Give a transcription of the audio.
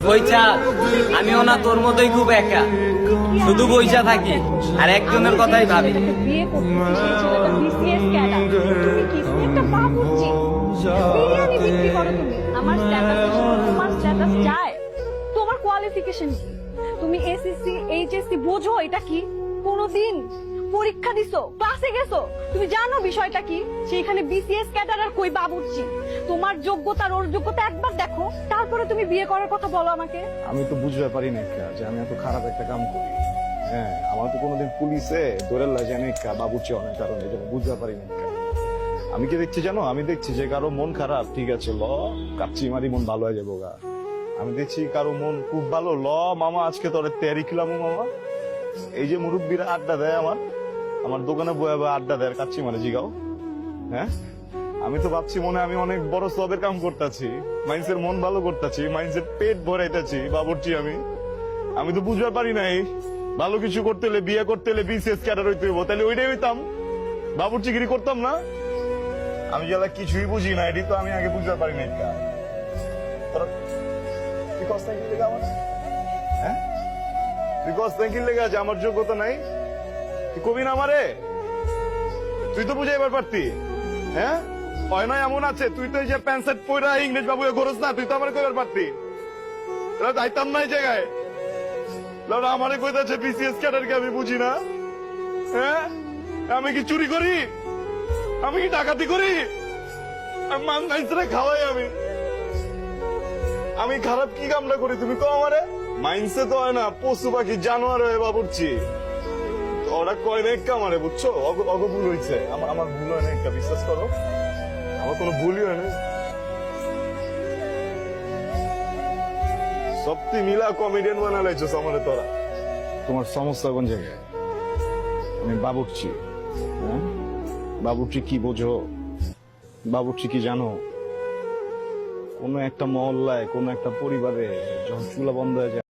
বইছা আমিও না তোর মতোই খুব একা, শুধু বইসা থাকি আর একজনের কথাই ভাবি। বিয়ে করতেছি, সেই ছেলেটা BCS ক্যাডার। তুমি কি একটা বাবুর্চি? বিরিয়ানি বিক্রি করো তুমি। আমার স্ট্যাটাস, তোমার স্ট্যাটাস চায়? তোমার কোয়ালিফিকেশন কি? তুমি এসএসসি এইচএসসি বোঝো এটা কি? কোনদিন পরীক্ষা দিছো, ক্লাসে গেছো? তুমি জানো বিষয়টা কি? সেইখানে BCS ক্যাডার আর কই বাবুর্চি? তোমার যোগ্যতা আর ওর যোগ্যতা একবার দেখো, তারপরে তুমি বিয়ে করার কথা বলো আমাকে। আমি তো বুঝতে পারি না যে আমি এত খারাপ একটা কাম করি। হ্যাঁ, আমার তো কোনোদিন পুলিশে ধরে লাগে না বাবুর্চি অনেক কারণে, এটা বুঝতে পারি না। আমি কি দেখছি জানো, আমি দেখছি যে কারো মন খারাপ, ঠিক আছে ল কাচ্চি মারি মন ভালো হয়ে যাবো গা। আমি দেখছি কারো মন খুব ভালো, ল মামা আজকে তোর তেয়ারি খিলাম মামা। এই যে মুরব্বীরা আড্ডা দেয় আমার দোকানে বয়ে আড্ডা দেয়, কাচ্চি মারে জিগাও। হ্যাঁ, আমি তো ভাবছি মনে আমি অনেক বড় সবের কাম করতেছি, মাইন্সের মন ভালো করতেছি, মাইন্সের পেট ভরাইতেছি বাবুর্চি। আমি তো বুঝতে পারি নাই ভালো কিছু করতে হলে, বিয়ে করতে হলে BCS ক্যাডার হইতে হইব, তাহলে ওইটাই হইতাম, বাবুর্চিগিরি করতাম না। আমি যারা কিছুই বুঝি না, এটি তো আমি আগে বুঝতে পারি নাই। হ্যাঁ, আমার যোগ্যতা নাই, তুই কবি না আমারে, তুই তো বুঝে এবার পারতি। হ্যাঁ, হয় নয় এমন আছে, তুই তো এই যে প্যান্ট শার্ট পরা ইংরেজ বাবু ঘরস না, তুই তো আমার কইবার পারতি। যাইতাম না এই জায়গায়, আমারে কইতাছে BCS ক্যাডারকে আমি বুঝি না। হ্যাঁ, আমি কি চুরি করি? আমি কি ডাকাতি করি? খাওয়াই আমি খারাপ কি কামটা করি তুমি কও আমারে? মাইন্সে তো হয় না, পশু পাখি জানোয়ার হয়ে বাবুর্চি। ওরা কয় না একটা আমারে, বুঝছো? অগ ভুল হয়েছে, আমার ভুল হয় না একটা, বিশ্বাস করো আমার কোনো ভুলই হয় না। সত্যি মিলা কমেডিয়ান বানালাইছো আমারে তোরা। তোমার সমস্যা কোন জায়গায়? আমি বাবুর্চি। হ্যাঁ, বাবুর্চি কি বোঝো? বাবুর্চি কি জানো? কোন একটা মহল্লায়, কোন একটা পরিবারে যখন চুলা বন্ধ হয়ে যায়,